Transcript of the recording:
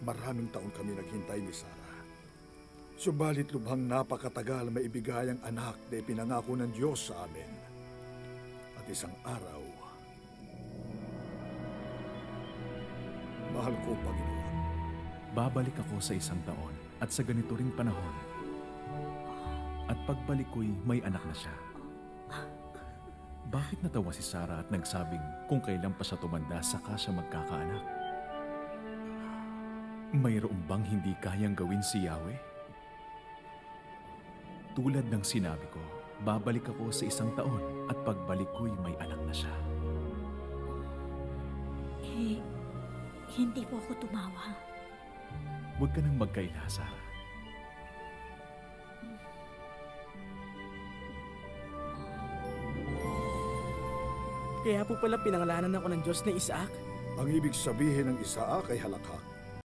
Maraming taon kami naghintay ni Sarah. Subalit lubhang napakatagal maibigay ang anak na ipinangako ng Diyos sa amin. At isang araw, mahal ko, Panginoon. Babalik ako sa 1 taon at sa ganito ring panahon. At pagbalik ko'y may anak na siya. Bakit natawa si Sarah at nagsabing kung kailan pa siya tumanda saka siya magkakaanak? Mayroon bang hindi kayang gawin si Yahweh? Tulad ng sinabi ko, babalik ako sa 1 taon at pagbalik ko'y may anak na siya. Hindi po ako tumawa. Huwag ka nang magkaila, Sarah. Kaya po pala pinangalanan ako ng Diyos na Isaac. Ang ibig sabihin ng Isaac ay halakhak.